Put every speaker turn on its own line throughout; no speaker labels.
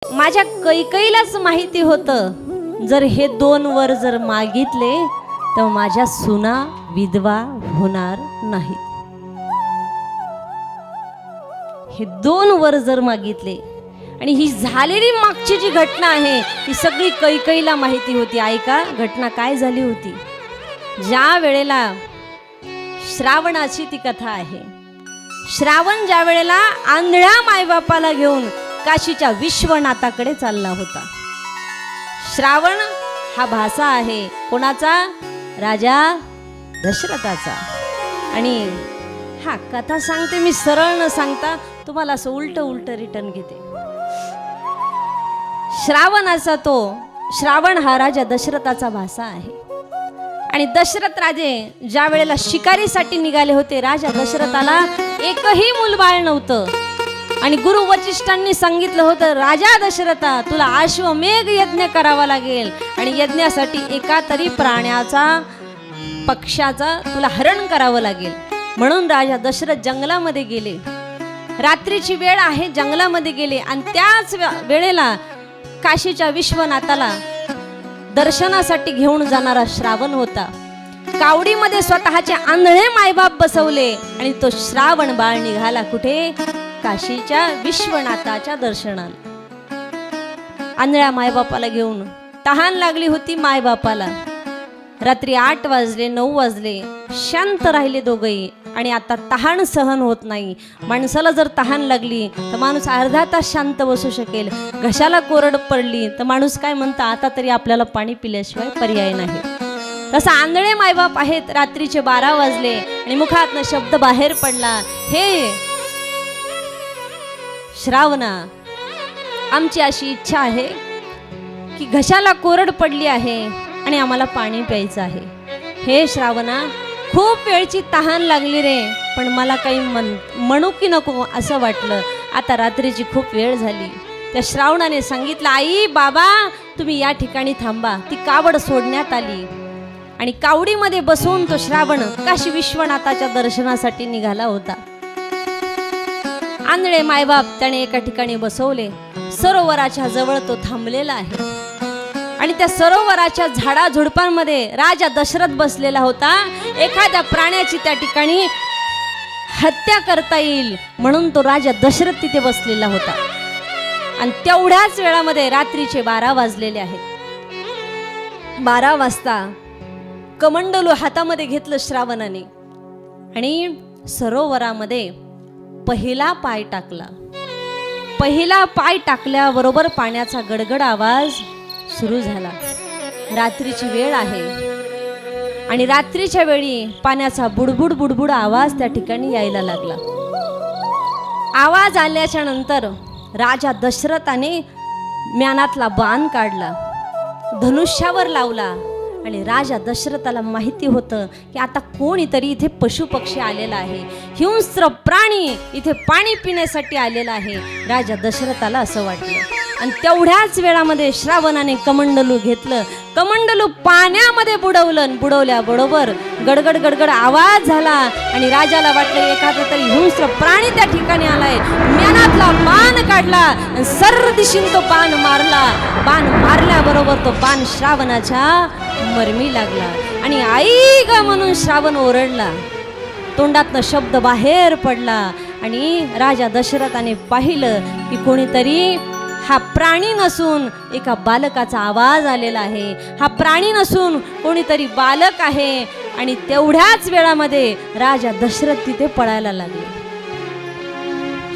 माझ्या कैकईलाच माहिती होतं जर हे 2 वर जर मागितले तर माझ्या सुना विधवा होणार नाहीत. हे 2 वर जर मागितले आणि ही झालेली मागची जी घटना आहे ही सगळी कैकईला माहिती होती. ऐका घटना काय झाली होती. ज्या वेळेला श्रावणाची ती कथा आहे. श्रावण ज्या वेळेला आंधळ्या मायबापाला घेऊन काशीच्या विश्वनाथाकडे चालला होता. श्रावण हा भासा आहे कोणाचा? राजा दशरथाचा. आणि हा कथा सांगते मी सरळ न सांगता तुम्हाला असं उलट रिटर्न घेते. श्रावण हा राजा दशरथाचा भासा आहे. आणि दशरथ राजे ज्या वेळेला शिकारीसाठी निघाले होते, राजा दशरथाला एकही मूलबाळ नव्हतं. आणि गुरु वशिष्ठांनी सांगितलं होतं, राजा दशरथा तुला अश्वमेघ यज्ञ करावा लागेल आणि यज्ञासाठी एका तरी प्राण्याचा पक्षाचा तुला हरण करावं लागेल. म्हणून राजा दशरथ जंगलामध्ये गेले. रात्रीची वेळ आहे, जंगलामध्ये गेले आणि त्याच वेळेला काशीच्या विश्वनाथाला दर्शनासाठी घेऊन जाणारा श्रावण होता. कावडीमध्ये स्वतःचे आंधळे मायबाप बसवले आणि तो श्रावण बाळ निघाला कुठे? काशीच्या विश्वनाथाच्या दर्शनाला. आंधळ्या मायबापाला घेऊन. तहान लागली होती मायबापाला. रात्री 8 वाजले 9 वाजले. शांत राहिले दोघंही. आणि आता तहान सहन होत नाही. माणसाला जर तहान लागली तर माणूस अर्धा तास शांत बसू शकेल. घशाला कोरड पडली तर माणूस काय म्हणता, आता तरी आपल्याला पाणी पिल्याशिवाय पर्याय नाही. तसं आंधळे मायबाप आहेत. रात्रीचे 12 वाजले आणि मुखातनं शब्द बाहेर पडला, हे श्रावणा आमची अशी इच्छा आहे की घशाला कोरड पडली आहे आणि आम्हाला पाणी प्यायचं आहे. हे श्रावणा खूप वेळची तहान लागली रे, पण मला काही म्हणू की नको असं वाटलं. आता रात्रीची खूप वेळ झाली. त्या श्रावणाने सांगितलं, आई बाबा तुम्ही या ठिकाणी थांबा. ती कावड सोडण्यात आली आणि कावडीमध्ये बसून तो श्रावण काशी विश्वनाथाच्या दर्शनासाठी निघाला होता. आंधळे मायबाप त्याने एका ठिकाणी बसवले. सरोवराच्या जवळ तो थांबलेला आहे. आणि त्या सरोवराच्या झाडाझुडपांमध्ये राजा दशरथ बसलेला होता. एखाद्या प्राण्याची त्या ठिकाणी हत्या करता येईल म्हणून तो राजा दशरथ तिथे बसलेला होता. आणि तेवढ्याच वेळामध्ये रात्रीचे 12 वाजलेले आहेत. 12 वाजता कमंडलू हातामध्ये घेतलं श्रावणाने आणि सरोवरामध्ये पहिला पाय टाकला. पहिला पाय टाकल्याबरोबर पाण्याचा गडगड आवाज सुरू झाला. रात्रीची वेळ आहे आणि रात्रीच्या वेळी पाण्याचा बुडबुड बुडबुड आवाज त्या ठिकाणी यायला लागला. आवाज आल्याच्या नंतर राजा दशरथाने म्यानातला बाण काढला, धनुष्यावर लावला. आणि राजा दशरथाला माहिती होतं की आता कोणीतरी इथे पशुपक्षी आलेला आहे, हिंस्र प्राणी इथे पाणी पिण्यासाठी आलेला आहे. राजा दशरथाला असं वाटलं. आणि तेवढ्याच वेळामध्ये श्रावणाने कमंडलू घेतलं. कमंडलू पाण्यामध्ये बुडवलं. बुडवल्याबरोबर गडगड गडगड आवाज झाला आणि राजाला वाटलं एखादा तरी हिंस्र प्राणी त्या ठिकाणी आलाय. म्यानातला बाण काढला आणि सर्व दिशेने तो बाण मारला. बाण मारल्याबरोबर तो बाण श्रावणाच्या मरमी लागला. आणि आई ग म्हणून श्रावण ओरडला. तोंडातनं शब्द बाहेर पडला. आणि राजा दशरथाने पाहिलं की कोणीतरी, हा प्राणी नसून एका बालकाचा आवाज आलेला आहे. हा प्राणी नसून कोणीतरी बालक आहे. आणि तेवढ्याच वेळामध्ये राजा दशरथ तिथे पळायला लागले.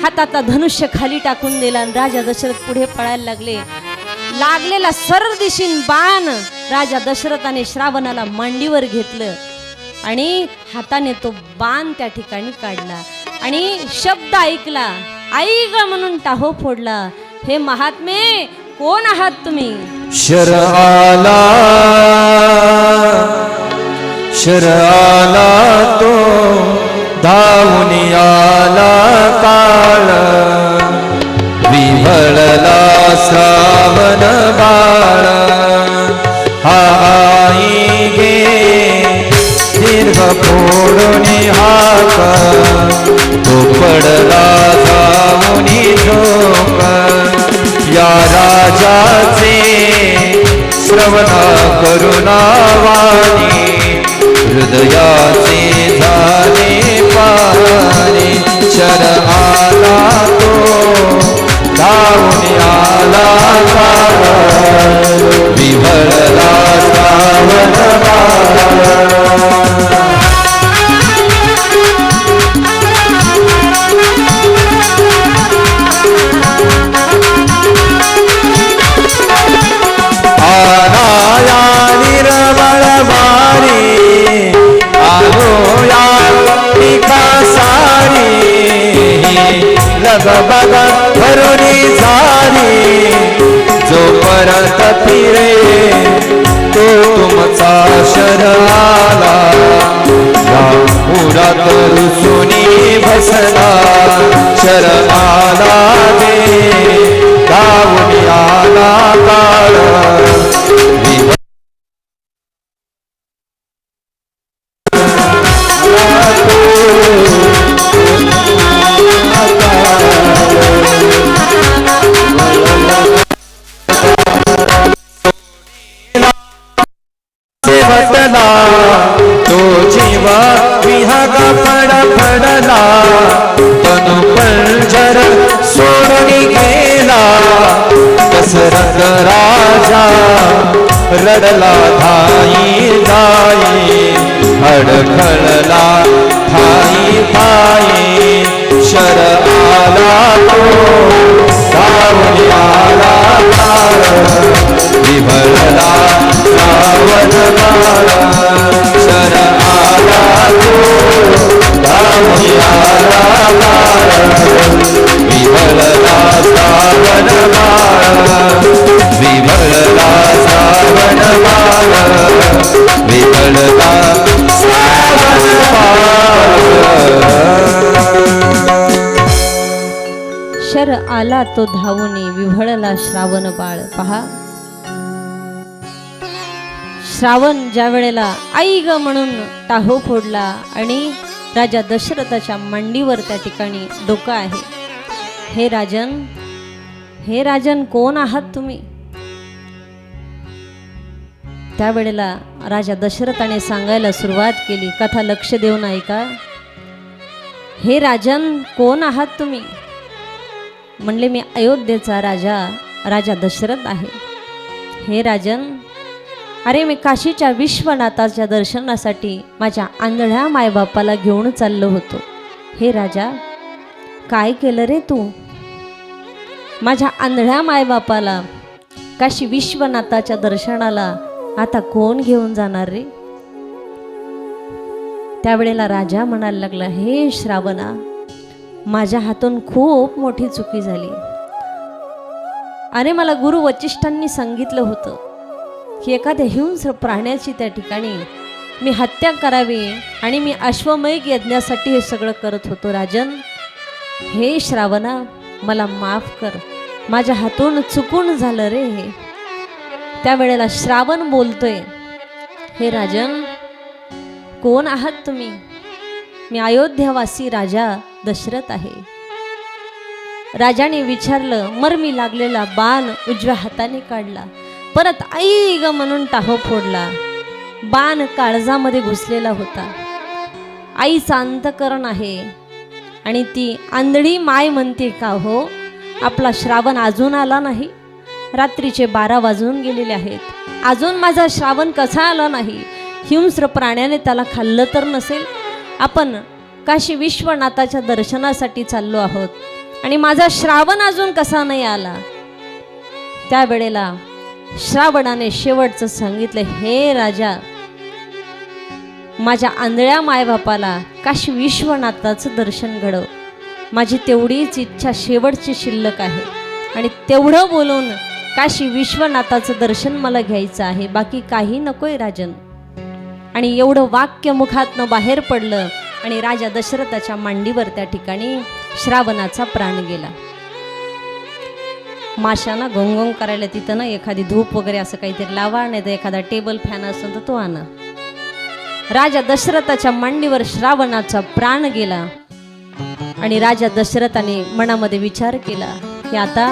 हातातला धनुष्य खाली टाकून दिला आणि राजा दशरथ पुढे पळायला लागले. लागलेला सर्व दिशेने बाण राजा दशरथाने श्रावणाला मांडीवर घेतलं आणि हाताने तो बाण त्या ठिकाणी काढला आणि शब्द ऐकला, आई ग म्हणून टाहो फोडला. हे महात्मे कोण आहात तुम्ही?
शर आला तो धावून आला काळ, विव्हळला श्रावण बाळ. आई गे दीर्घ फोडून हाक, तो पडला धावून झोप. या राजाचे श्रवण करुणावाणी हृदयाचे झाले पाणी शर आला तो धावून आला विभळला श्रावण आनाया निर्मळ वारी आलो या विकासारी लगबग भरुनी झाली जो परत फिरे तो तुमचा शर आला या पुरात रुसुनी बसला शर आला दे धावून आला काळ बदला तो जीवा विहग फडफडला तनु पंजर सोडून गेला दशरथ राजा रडला धाई धाई हडखळला थाई थाई शर आला तो धावून आला काळ विभळला श्रावण बाळ शर आला तो धावून आला काळ विभळला श्रावण बाळ विभळला श्रावण बाळ विभळला श्रावण
शर आला तो धावूनी विव्हळला श्रावण बाळ. पहा, श्रावण ज्या वेळेला आई ग म्हणून टाहो फोडला आणि राजा दशरथाच्या मांडीवर त्या ठिकाणी डोकं आहे. हे राजन कोण आहात तुम्ही? त्यावेळेला राजा दशरथाने सांगायला सुरुवात केली. कथा लक्ष देऊन ऐका. हे राजन कोण आहात तुम्ही? म्हणले मी अयोध्येचा राजा दशरथ आहे. हे राजन, अरे मी काशीच्या विश्वनाथाच्या दर्शनासाठी माझ्या आंधळ्या मायबापाला घेऊन चाललो होतो. हे राजा, काय केलं रे तू? माझ्या आंधळ्या मायबापाला काशी विश्वनाथाच्या दर्शनाला आता कोण घेऊन जाणार रे? त्यावेळेला राजा म्हणायला लागला, हे श्रावणा, माझ्या हातून खूप मोठी चुकी झाली. अरे मला गुरु वचिष्ठांनी सांगितलं होतं की एखाद्या हिंस्र प्राण्याची त्या ठिकाणी मी हत्या करावी आणि मी अश्वमेध यज्ञासाठी हे सगळं करत होतो. राजन, हे श्रावणा, मला माफ कर, माझ्या हातून चुकून झालं रे हे. त्यावेळेला श्रावण बोलतोय, हे राजन, कोण आहात तुम्ही? मी अयोध्यावासी राजा दशरथ आहे. राजाने विचारलं. मरमी लागलेला बाण उजव्या हाताने काढला, परत आई ग म्हणून टाहो फोडला. बाण काळजामध्ये घुसलेला होता. आईचं अंतकरण आहे आणि ती आंधळी माय म्हणते, का हो आपला श्रावण अजून आला नाही? रात्रीचे 12 वाजून गेलेले आहेत, अजून माझा श्रावण कसा आला नाही? हिंस्र प्राण्याने त्याला खाल्लं तर नसेल? आपण काशी विश्वनाथाच्या दर्शनासाठी चाललो आहोत आणि माझा श्रावण अजून कसा नाही आला? त्यावेळेला श्रावणाने शेवटचं सांगितलं, हे राजा, माझ्या आंधळ्या मायबापाला काशी विश्वनाथाचं दर्शन घडव. माझी तेवढीच इच्छा शेवटची शिल्लक आहे आणि तेवढं बोलून काशी विश्वनाथाचं दर्शन मला घ्यायचं आहे, बाकी काही नकोय राजन. आणि एवढं वाक्य मुखातनं बाहेर पडलं आणि राजा दशरथाच्या मांडीवर त्या ठिकाणी श्रावणाचा प्राण गेला. माशांना घोंघोंग करायला तिथं ना एखादी धूप वगैरे असं काहीतरी लावा, नाही तर एखादा टेबल फॅन असेल तर तो आणा. राजा दशरथाच्या मांडीवर श्रावणाचा प्राण गेला आणि राजा दशरथाने मनामध्ये विचार केला की आता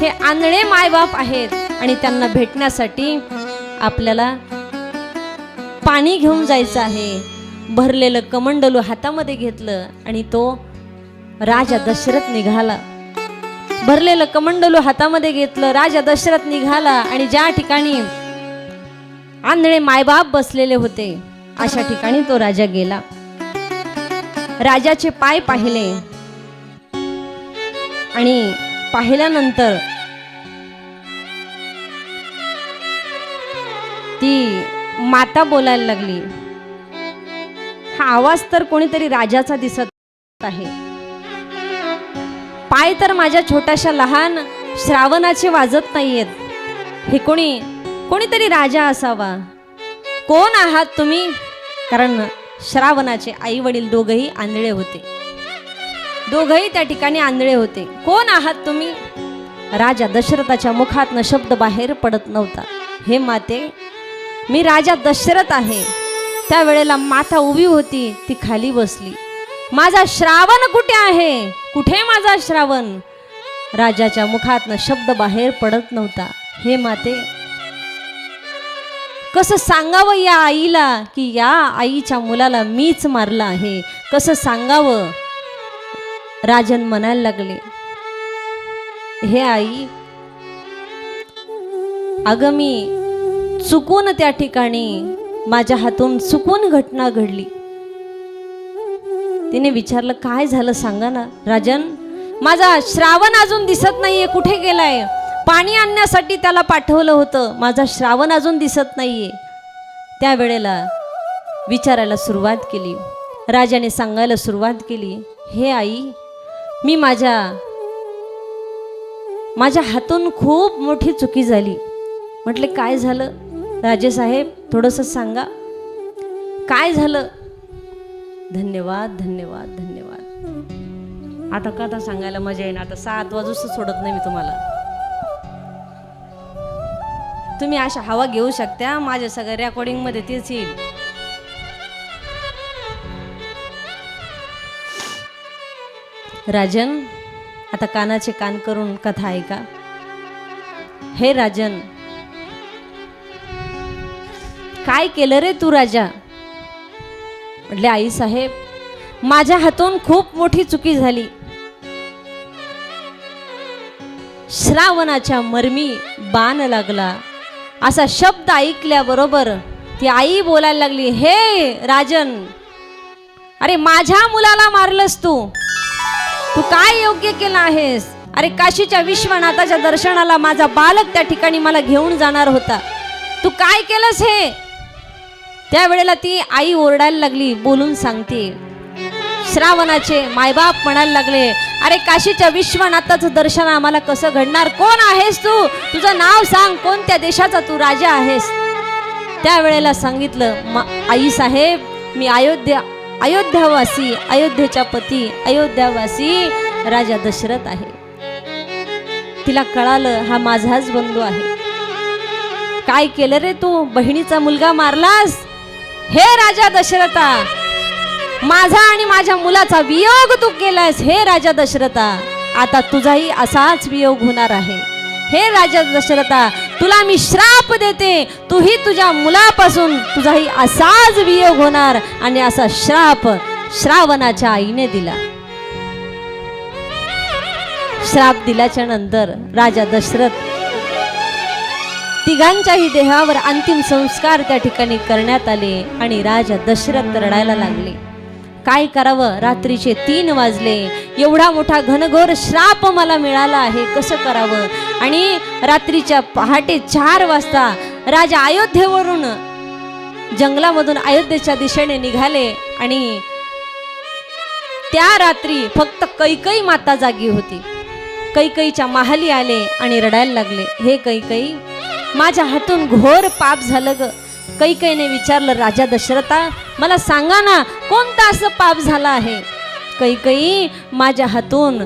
हे आंधळे मायबाप आहेत आणि त्यांना भेटण्यासाठी आपल्याला पाणी घेऊन जायचं आहे. भरलेलं कमंडलू हातामध्ये घेतलं आणि तो राजा दशरथ निघाला. भरलेलं कमंडलू हातामध्ये घेतलं, राजा दशरथ निघाला आणि ज्या ठिकाणी आंधळे मायबाप बसलेले होते अशा ठिकाणी तो राजा गेला. राजाचे पाय पाहिले आणि पाहिल्यानंतर ती माता बोलायला लागली. हा आवाज तर कोणीतरी राजाचा दिसत आहे. पाय तर माझ्या छोट्याशा लहान श्रावणाचे वाजत नाहीयेत. हे कोणीतरी राजा असावा. कोण आहात तुम्ही? कारण श्रावणाचे आई वडील दोघही आंधळे होते. दोघही त्या ठिकाणी आंधळे होते. कोण आहात तुम्ही? राजा दशरथाच्या मुखातनं शब्द बाहेर पडत नव्हता. हे माते, मी राजा दशरथ आहे. त्यावेळेला माता उभी होती, ती खाली बसली. माझा श्रावण कुठे आहे? कुठे माझा श्रावण? राजाच्या मुखातनं शब्द बाहेर पडत नव्हता. हे माते, कसं सांगावं या आईला की या आईच्या मुलाला मीच मारलं आहे? कसं सांगावं? राजन म्हणायला लागले, हे आई, अगं मी चुकून त्या ठिकाणी माझ्या हातून चुकून घटना घडली. तिने विचारलं, काय झालं सांगा ना. राजन, माझा श्रावण अजून दिसत नाहीये, कुठे गेलाय? पाणी आणण्यासाठी त्याला पाठवलं होतं, माझा श्रावण अजून दिसत नाहीये. त्यावेळेला विचारायला सुरुवात केली. राजाने सांगायला सुरुवात केली, हे आई, मी माझ्या हातून खूप मोठी चुकी झाली. म्हटले, काय झालं राजेसाहेब, थोडंसं सांगा, काय झालं? धन्यवाद धन्यवाद धन्यवाद. आता कथा सांगायला मजा येईल. आता 7 वाजूस सोडत नाही मी तुम्हाला. तुम्ही अशा हवा घेऊ शकता. माझ्या सगळ्या रेकॉर्डिंग मध्ये तेच येईल. राजन, आता कानाचे कान करून कथा ऐका. हे राजन, काय केलं रे तू राजा? म्हटले, आई साहेब, माझ्या हातून खूप मोठी चुकी झाली. श्रावणाच्या मर्मी बाण लागला असा शब्द ऐकल्याबरोबर ती आई बोलायला लागली, हे राजन, अरे माझ्या मुलाला मारलंस तू काय योग्य केलं आहेस? अरे काशीच्या विश्वनाथाच्या दर्शनाला माझा बालक त्या ठिकाणी मला घेऊन जाणार होता, तू काय केलंस हे? त्यावेळेला ती आई ओरडायला लागली, बोलून सांगते. श्रावणाचे मायबाप म्हणायला लागले, अरे काशीच्या विश्वनाथाचं दर्शन आम्हाला कसं घडणार? कोण आहेस तू? तुझं नाव सांग, कोणत्या देशाचा तू राजा आहेस? त्यावेळेला सांगितलं, आई साहेब, मी अयोध्यावासी, अयोध्येच्या पती, अयोध्यावासी राजा दशरथ आहे. तिला कळालं, हा माझाच बंधू आहे. काय केलं रे तू? बहिणीचा मुलगा मारलास? हे राजा दशरथा, माझा आणि माझ्या मुलाचा वियोग तू केलास. हे राजा दशरथा, आता तुझाही असाच वियोग होणार आहे. हे राजा दशरथा, तुला मी श्राप देते, तूही तुझ्या मुलापासून तुझाही असाच वियोग होणार. आणि असा श्राप श्रावणाच्या आईने दिला. श्राप दिल्याच्या नंतर राजा दशरथ तिघांच्याही देहावर अंतिम संस्कार त्या ठिकाणी करण्यात आले आणि राजा दशरथ रडायला लागले. काय करावं? रात्रीचे 3 वाजले. एवढा मोठा घनघोर श्राप मला मिळाला आहे, कसं करावं? आणि रात्रीच्या पहाटे 4 वाजता राजा अयोध्येवरून जंगलामधून अयोध्येच्या दिशेने निघाले आणि त्या रात्री फक्त कैकई माता जागी होती. कैकईच्या महाली आले आणि रडायला लागले, हे कैकई, माझ्या हातून घोर पाप झालं ग. कैकईने विचारलं, राजा दशरथा, मला सांगा ना, कोणतं असं पाप झालं आहे? कैकई, माझ्या हातून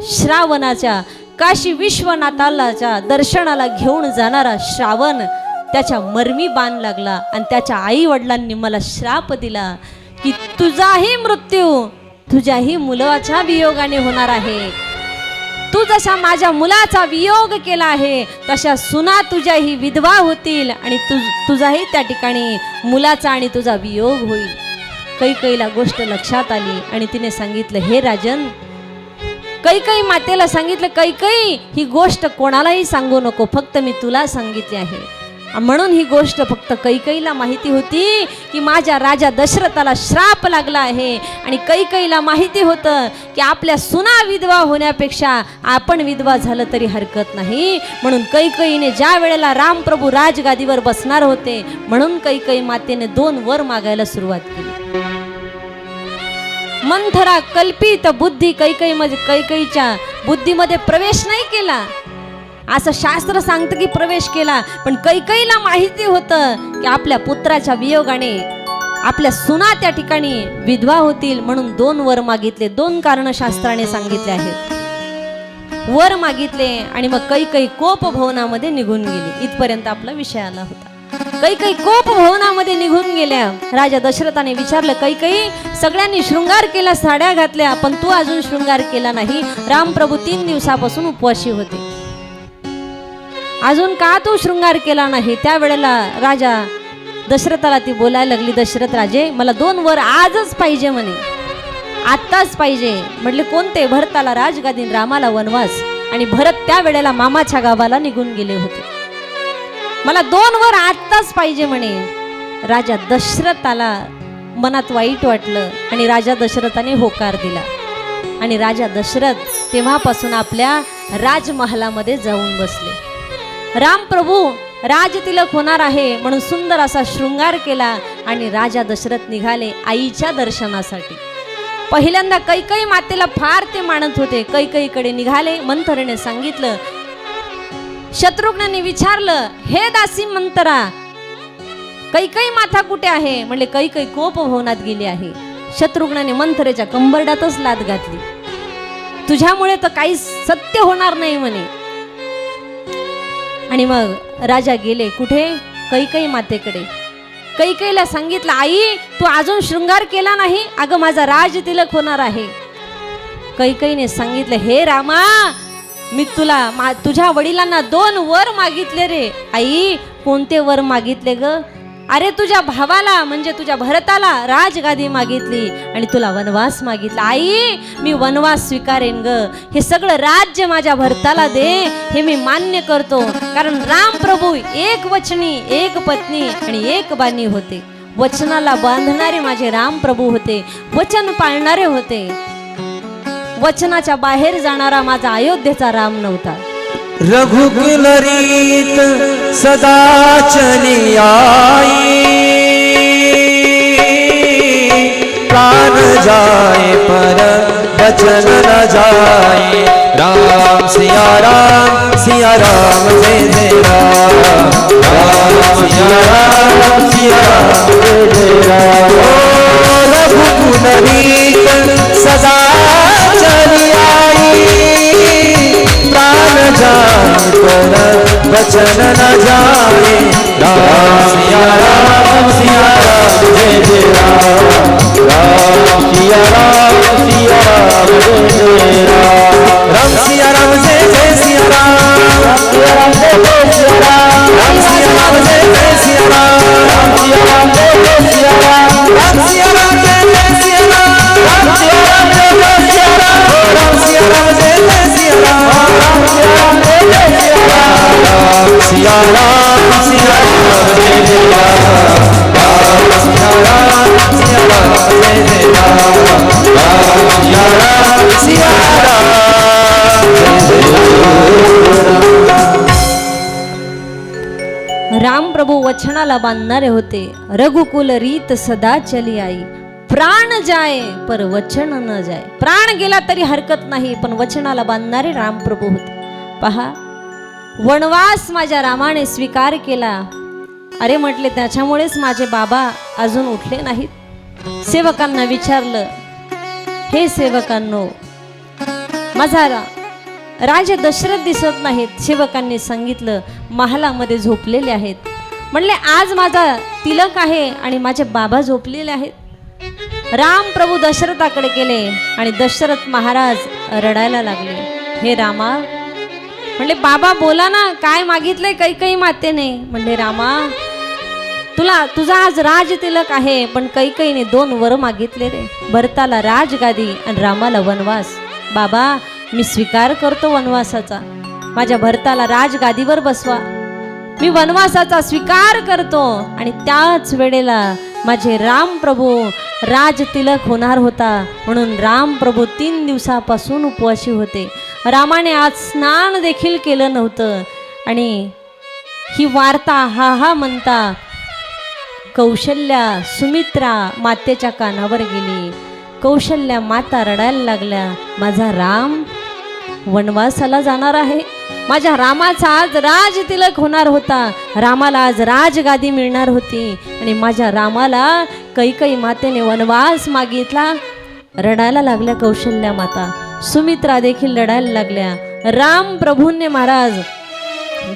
श्रावणाच्या काशी विश्वनाथाच्या दर्शनाला घेऊन जाणारा श्रावण, त्याच्या मर्मी बाण लागला आणि त्याच्या आई वडिलांनी मला श्राप दिला की तुझाही मृत्यू तुझ्याही मुलाच्या वियोगाने होणार आहे. तू जसा माझ्या मुलाचा वियोग केला आहे तशा सुना तुझ्याही विधवा होतील आणि तुझाही त्या ठिकाणी मुलाचा आणि तुझा वियोग होईल. कैकेयीला गोष्ट लक्षात आली आणि तिने सांगितलं, हे राजन, कैकेयी मातेला सांगितलं, कैकेयी ही गोष्ट कोणालाही सांगू नको, फक्त मी तुला सांगितली आहे. म्हणून ही गोष्ट फक्त कैकेयीला माहिती होती की माझ्या राजा दशरथाला श्राप लागला आहे आणि कैकेयीला माहिती होतं की आपल्या सुना विधवा होण्यापेक्षा आपण विधवा झालं तरी हरकत नाही. म्हणून कैकेयीने ज्या वेळेला रामप्रभू राजगादीवर बसणार होते म्हणून कैकेयी मातेने 2 वर मागायला सुरुवात केली. मंथरा कल्पित बुद्धी कैकेयीच्या बुद्धीमध्ये प्रवेश नाही केला, असं शास्त्र सांगतं की प्रवेश केला, पण कैकेयीला माहिती होतं की आपल्या पुत्राच्या वियोगाने आपल्या सुना त्या ठिकाणी विधवा होतील. म्हणून 2 वर मागितले. 2 कारण शास्त्राने सांगितले आहेत. वर मागितले आणि मग कैकेयी कोप भवनामध्ये निघून गेली. इथपर्यंत आपला विषय आला होता. कैकेयी कोप भवनामध्ये निघून गेल्या. राजा दशरथाने विचारलं, कैकेयी, सगळ्यांनी शृंगार केला, साड्या घातल्या, पण तू अजून शृंगार केला नाही. रामप्रभू 3 दिवसापासून उपवासी होते, अजून का तू शृंगार केला नाही? त्यावेळेला राजा दशरथाला ती बोलायला लागली, दशरथ राजे, मला 2 वर आजच पाहिजे म्हणे, आत्ताच पाहिजे. म्हटले कोणते? भरताला राजगादी, रामाला वनवास. आणि भरत त्या वेळेला मामाच्या गावाला निघून गेले होते. मला 2 वर आत्ताच पाहिजे म्हणे. राजा दशरथाला मनात वाईट वाटलं आणि राजा दशरथाने होकार दिला. आणि राजा दशरथ तेव्हापासून आपल्या राजमहालामध्ये जाऊन बसले. रामप्रभू राजतिलक होणार आहे म्हणून सुंदर असा शृंगार केला आणि राजा दशरथ निघाले आईच्या दर्शनासाठी. पहिल्यांदा कैकेयी मातेला फार ते मानत होते. कैकेयीकडे निघाले. मंथरेने सांगितलं, शत्रुघ्नाने विचारलं, हे दासी मंथरा, कैकेयी माता कुठे आहे? म्हणले कैकेयी कोप भवनात गेली आहे. शत्रुघ्नाने मंथरेच्या कंबरड्यातच लाथ घातली, तुझ्यामुळे तर काही सत्य होणार नाही म्हणे. आणि मग राजा गेले कुठे? कैकेयी मातेकडे. कैकेयीला सांगितलं, आई, तू अजून शृंगार केला नाही, अगं माझा राजतिलक होणार आहे. कैकेयीने सांगितलं, हे रामा, मी तुझ्या वडिलांना 2 वर मागितले रे. आई, कोणते वर मागितले ग? अरे तुझ्या भावाला म्हणजे तुझ्या भरताला राजगादी मागितली आणि तुला वनवास मागितला. आई, मी वनवास स्वीकारेन ग, हे सगळं राज्य माझ्या भरताला दे, हे मी मान्य करतो. कारण रामप्रभू एक वचनी, एक पत्नी आणि एक बाणी होते. वचनाला बांधणारे माझे रामप्रभू होते, वचन पाळणारे होते. वचनाच्या बाहेर जाणारा माझा अयोध्येचा राम नव्हता.
रघुकुल रीत सदा चली आई, प्राण जाए पर वचन न जाए. राम सिया राम जय जय राम. राम सिया राम जय जय राम. रघुकुल रीत सदा चली आई, प्राण जाए पर वचन न जाए. राम सिया राम जय जय राम. राम सिया राम जय जय राम. राम सिया राम जय जय सिया राम. राम सिया राम जय जय सिया राम. राम सिया राम जय जय सिया राम. राम सिया राम जय जय सिया राम. राम सिया राम जय जय सिया राम. राम सिया राम जय जय सिया राम. राम सिया राम जय जय सिया राम. राम सिया राम जय जय सिया राम. राम सिया राम जय जय राम. राम सिया राम जय जय राम. राम सिया राम जय जय राम.
रामप्रभू वचनाला बांधणारे होते. रघुकुल रीत सदा चली आई, प्राण जाए पर वचन न जाए. प्राण गेला तरी हरकत नाही, पण वचनाला बांधणारे रामप्रभू होते. पहा, वनवास माझ्या रामाने स्वीकार केला. अरे म्हटले, त्याच्यामुळेच माझे बाबा अजून उठले नाहीत. सेवकांना विचारलं, हे सेवकांनो, माझा राजा दशरथ दिसत नाहीत. सेवकांनी सांगितलं, महालामध्ये झोपलेले आहेत. म्हणले, आज माझा तिलक आहे आणि माझे बाबा झोपलेले आहेत. राम प्रभू दशरथाकडे गेले आणि दशरथ महाराज रडायला लागले. हे रामा, म्हणले बाबा बोला ना, काय मागितलंय कैकई मातेने? म्हणले रामा, तुझा आज राज तिलक आहे, पण कैकईने 2 वर मागितले रे. भरताला राजगादी आणि रामाला वनवास. बाबा मी स्वीकार करतो वनवासाचा, माझ्या भरताला राजगादीवर बसवा, मी वनवासाचा स्वीकार करतो. आणि त्याच वेळेला माझे राम प्रभू राज तिलक होणार होता, म्हणून राम प्रभू 3 दिवसापासून उपवासी होते. रामाने आज स्नान देखील केलं नव्हतं. आणि ही वार्ता हा म्हणता कौशल्या सुमित्रा मातेच्या कानावर गेली. कौशल्या माता रडायला लागल्या, माझा राम वनवासाला जाणार आहे, माझ्या रामाचा आज राज तिलक होणार होता, रामाला आज राजगादी मिळणार होती, आणि माझ्या रामाला कैकई मातेने वनवास मागितला. रडायला लागल्या कौशल्या माता, सुमित्रा देखील रडायला लागल्या. राम प्रभूंनी महाराज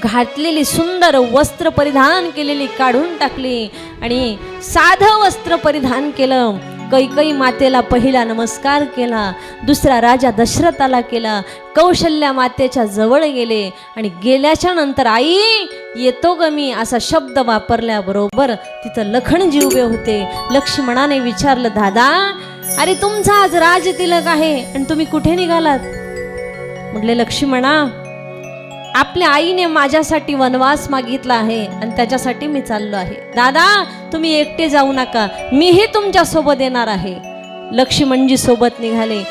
घातलेली सुंदर वस्त्र परिधान केलेली काढून टाकली आणि साधं वस्त्र परिधान केलं. कैकई मातेला पहिला नमस्कार केला, दुसरा राजा दशरथाला केला. कौशल्या मातेच्या जवळ गेले आणि गेल्याच्या नंतर आई येतो ग मी असा शब्द वापरल्याबरोबर तिथं लखनजी उभे होते. लक्ष्मणाने विचारलं, दादा अरे तुमचा आज राज तिलक आहे आणि तुम्ही कुठे निघालात? म्हटले, लक्ष्मणा आपल्या आईने माझ्यासाठी वनवास मागितला आहे आणि त्याच्यासाठी मी चाललो आहे. दादा तुम्ही एकटे जाऊ नका, मीही तुमच्या सोबत येणार आहे. लक्ष्मणजी सोबत निघाले.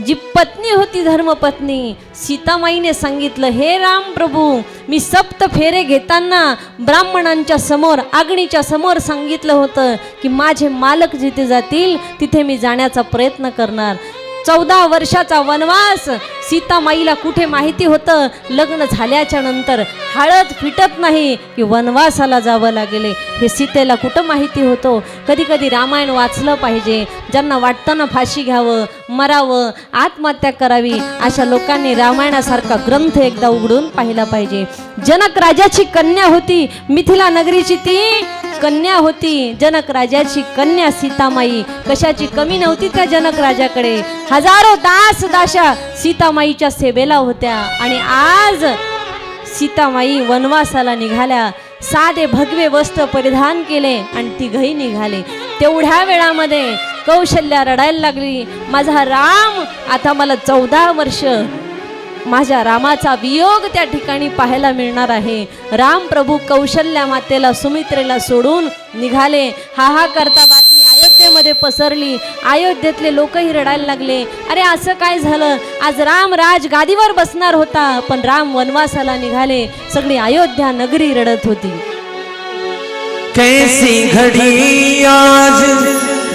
जी पत्नी होती धर्मपत्नी सीतामाईने सांगितलं, हे राम प्रभू मी 7 फेरे घेताना ब्राह्मणांच्या समोर अग्नीच्या समोर सांगितलं होतं की माझे मालक जिथे जातील तिथे मी जाण्याचा प्रयत्न करणार. 14 वर्षाचा वनवास सीतामाईला कुठे माहिती होतं? लग्न झाल्याच्या नंतर हळद फिटत नाही की वनवासाला जावं लागेल, हे सीतेला कुठं माहिती होतं? कधी कधी रामायण वाचलं पाहिजे. ज्यांना वाटतं ना फाशी घ्यावं, मरावं, आत्महत्या करावी, अशा लोकांनी रामायणासारखा ग्रंथ एकदा उघडून पाहिला पाहिजे. जनक राजाची कन्या होती, मिथिला नगरीची ती कन्या होती. जनक राजाची कन्या सीतामाई, कशाची कमी नव्हती त्या जनक राजाकडे. हजारो दास दाशा सीतामाईच्या सेवेला होत्या. आणि आज सीतामाई वनवासाला निघाल्या. साधे भगवे वस्त्र परिधान केले आणि तिघही निघाले. तेवढ्या वेळामध्ये कौशल्या रडायला लागली, माझा राम आता मला 14 वर्ष माझ्या रामाचा वियोग त्या ठिकाणी पाहायला मिळणार आहे. राम प्रभू कौशल्या मातेला सुमित्रेला सोडून निघाले. हा करता बातमी अयोध्येमध्ये पसरली. अयोध्येतले लोकही रडायला लागले, अरे असं काय झालं? आज राम राज गादीवर बसणार होता, पण राम वनवासाला निघाले. सगळी अयोध्या नगरी रडत होती.
कैसी घड़ी आज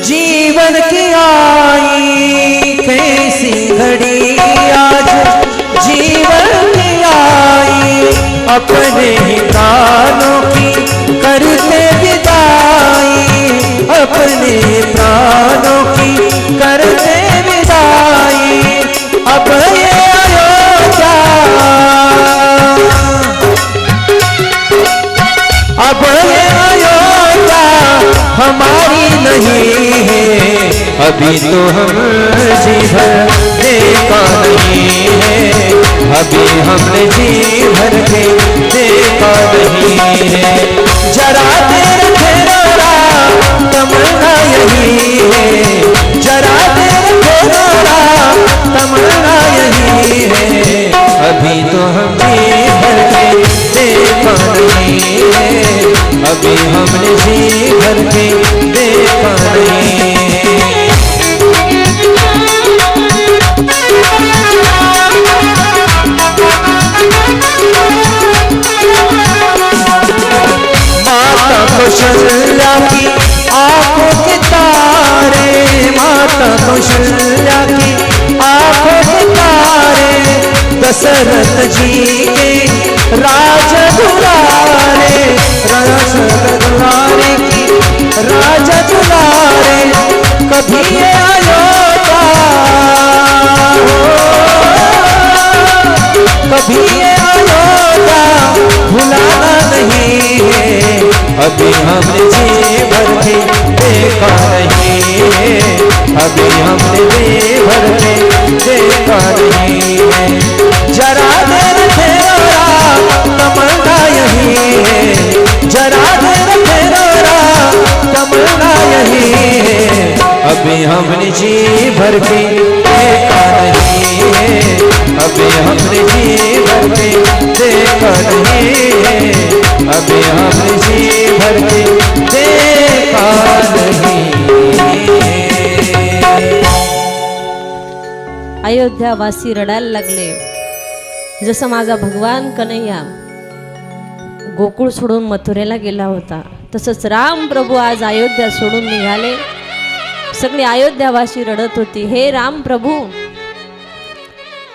जीवन की आई, कैसी घड़ी आज जीवन की आई, अपने ही प्राणों की करते विदाई, अपने प्राणों की करते विदाई. अब ये अयोध्या, अब ये अयोध्या हमारी नहीं है, अभी तो हम जी भर देखा नहीं है, अभी हमने जी भर के देखा नहीं है. जरा देर ठहरा तमन्ना यही है, जरा देर ठहरा तमन्ना यही है, अभी तो हम जी भर के देखा नहीं है, अभी हमने जी भर के देखा नहीं है. माता कौशल्या की आंखों के तारे, माता कौशल्या की आंखों के तारे, दशरथ जी के राज दुलारे, राज दुलारे की राज दुलारे. कभी ये अयोध्या, कभी ये अयोध्या भुलाना नहीं है, अभी हमने जी भर के देखा नहीं है, अभी हमने जी भर के देखा नहीं है। जरा देर ठहरा तमन्ना यही है, जरा देर ठहरा तमन्ना यही है, अभी हमने जी भर के देखा नहीं है, अभी हमने जी भर के देखा नहीं है, अभी हमने जी भर के देखा नहीं है।
अयोध्यावासी रडायला लागले, जसं माझा भगवान कन्हैया गोकुळ सोडून मथुरेला गेला होता, तसंच राम प्रभू आज अयोध्या सोडून निघाले। सगळी अयोध्यावासी रडत होती, हे राम प्रभू,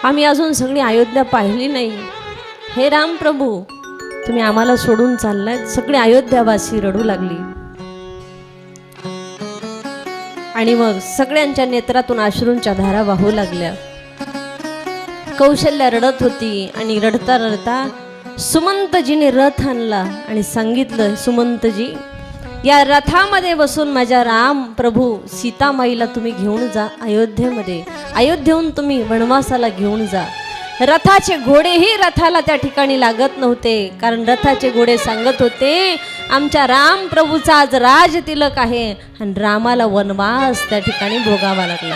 आम्ही अजून सगळी अयोध्या पाहिली नाही, हे राम प्रभू तुम्ही आम्हाला सोडून चाललाय। सगळी अयोध्यावासी रडू लागली आणि मग सगळ्यांच्या नेत्रातून अश्रूंच्या धारा वाहू लागल्या। कौशल्या रडत होती आणि रडता रडता सुमंतजीने रथ आणला आणि सांगितलं, सुमंतजी या रथामध्ये बसून माझ्या राम प्रभू सीतामाईला तुम्ही घेऊन जा अयोध्येमध्ये, अयोध्येहून तुम्ही वनवासाला घेऊन जा। रथाचे घोडेही रथाला त्या ठिकाणी लागत नव्हते, कारण रथाचे घोडे सांगत होते आमच्या राम प्रभूचा आज राज तिलक आहे आणि रामाला वनवास त्या ठिकाणी भोगावा लागला।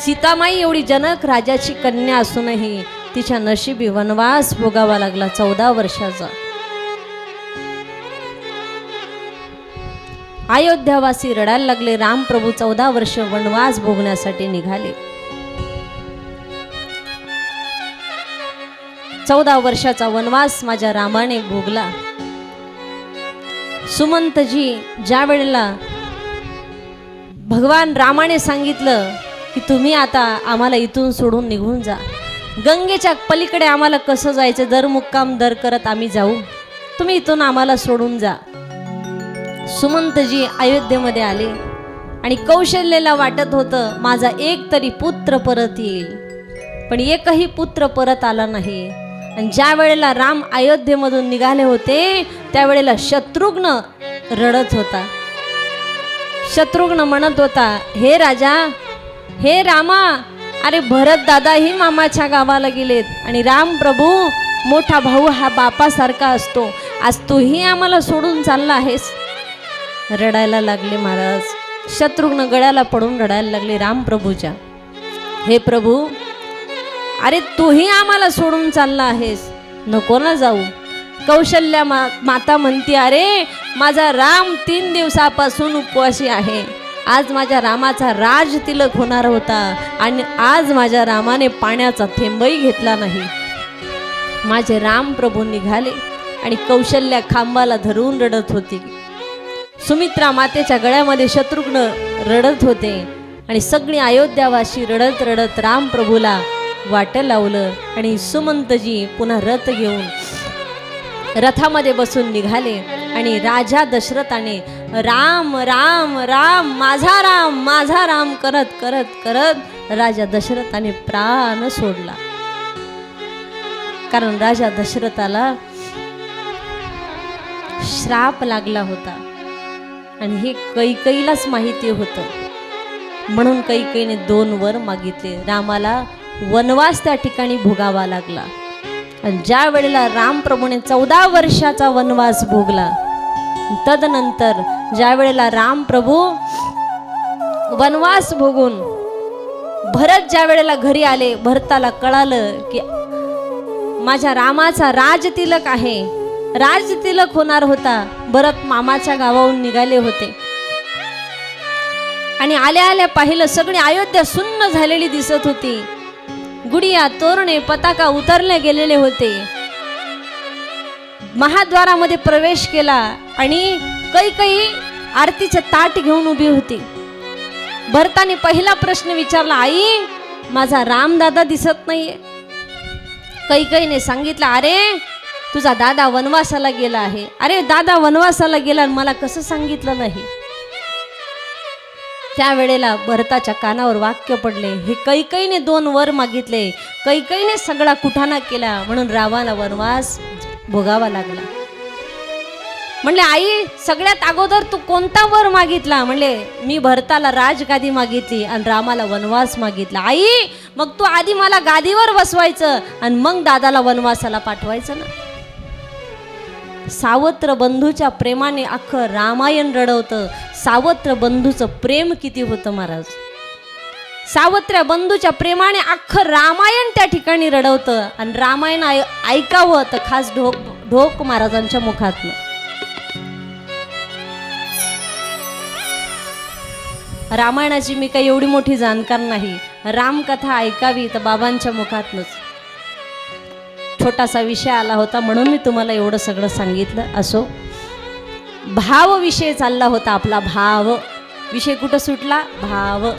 सीतामाई एवढी जनक राजाची कन्या असूनही तिच्या नशिबी वनवास भोगावा लागला 14 वर्षाचा। अयोध्यावासी रडायला लागले, राम प्रभू 14 वर्ष वनवास भोगण्यासाठी निघाले। 14 वर्षाचा वनवास माझ्या रामाने भोगला। सुमंतजी ज्या वेळेला भगवान रामाने सांगितलं की तुम्ही आता आम्हाला इथून सोडून निघून जा, गंगेच्या पलीकडे आम्हाला कसं जायचं, दर मुक्काम दर करत आम्ही जाऊ, तुम्ही इथून आम्हाला सोडून जा। सुमंतजी अयोध्येमध्ये आले आणि कौशल्याला वाटत होतं माझा एक तरी पुत्र परत येईल, पण एकही पुत्र परत आला नाही। आणि ज्या वेळेला राम अयोध्येमधून निघाले होते त्यावेळेला शत्रुघ्न रडत होता। शत्रुघ्न म्हणत होता, हे राजा, हे रामा, अरे भरत दादाही मामाच्या गावाला गेलेत आणि राम प्रभू मोठा भाऊ हा बापासारखा असतो, आज तूही आम्हाला सोडून चालला आहेस। रडायला लागले महाराज। शत्रुघ्न गळ्याला पडून रडायला लागले राम प्रभूच्या, हे प्रभू, अरे तूही आम्हाला सोडून चालला आहेस, नको ना जाऊ। कौशल्या माता म्हणते, अरे माझा राम 3 दिवसापासून उपवासी आहे, आज माझ्या रामाचा राज तिलक होणार होता आणि आज माझ्या रामाने पाण्याचा थेंबही घेतला नाही। माझे राम प्रभू निघाले आणि कौशल्या खांबाला धरून रडत होती। सुमित्रा मातेच्या गळ्यामध्ये शत्रुघ्न रडत होते आणि सगळी अयोध्यावासी रडत रडत राम प्रभूला वाट लावलं आणि सुमंतजी पुन्हा रथ घेऊन रथामध्ये बसून निघाले आणि राजा दशरथाने राम राम राम माझा राम करत करत करत राजा दशरथाने प्राण सोडला। कारण राजा दशरथाला श्राप लागला होता आणि हे कैकेयीलाच माहिती होतं, म्हणून कैकेयीने 2 वर मागितले। रामाला वनवास त्या ठिकाणी भोगावा लागला आणि ज्या वेळेला राम प्रभूने 14 वर्षाचा वनवास भोगला, तदनंतर ज्या वेळेला राम प्रभू वनवास भोगून भरत ज्या वेळेला घरी आले, भरताला कळालं की माझ्या रामाचा राजतिलक आहे, राजतिलक होणार होता। भरत मामाच्या गावाहून निघाले होते आणि आल्या आल्या पाहिलं सगळी अयोध्या सुन्न झालेली दिसत होती। गुडिया तोरणे पताका उतरले गेलेले होते। महाद्वारामध्ये प्रवेश केला आणि कैकेयी आरतीचे ताट घेऊन उभी होती। भरताने पहिला प्रश्न विचारला, आई माझा रामदादा दिसत नाहीये। कैकेयीने सांगितलं, अरे तुझा दादा वनवासाला गेला आहे। अरे दादा वनवासाला गेला आणि मला कसं सांगितलं नाही। त्यावेळेला भरताच्या कानावर वाक्य पडले, हे कैकेयीने 2 वर मागितले, कैकेयीने सगळा कुठाना केला, म्हणून रामाला वनवास भोगावा लागला। म्हणले आई सगळ्यात अगोदर तू कोणता वर मागितला? म्हणले मी भरताला राजगादी मागितली आणि रामाला वनवास मागितला. आई मग तू आधी मला गादीवर बसवायचं आणि मग दादाला वनवासाला पाठवायचं ना. सावत्र बंधूच्या प्रेमाने अख्खं रामायण रडवतं. सावत्र बंधूचं प्रेम किती होतं महाराज. सावत्र बंधूच्या प्रेमाने अख्खं रामायण त्या ठिकाणी रडवतं. आणि रामायण ऐकावं तर खास ढोक महाराजांच्या मुखातनं. रामायणाची मी काही एवढी मोठी जाणकार नाही. रामकथा ऐकावी तर बाबांच्या मुखातनच. छोटासा विषय आला होता म्हणून मी तुम्हाला एवढं सगळं सांगितलं. असो, भाव विषय चालला होता आपला. भाव विषय कुठं सुटला? भाव.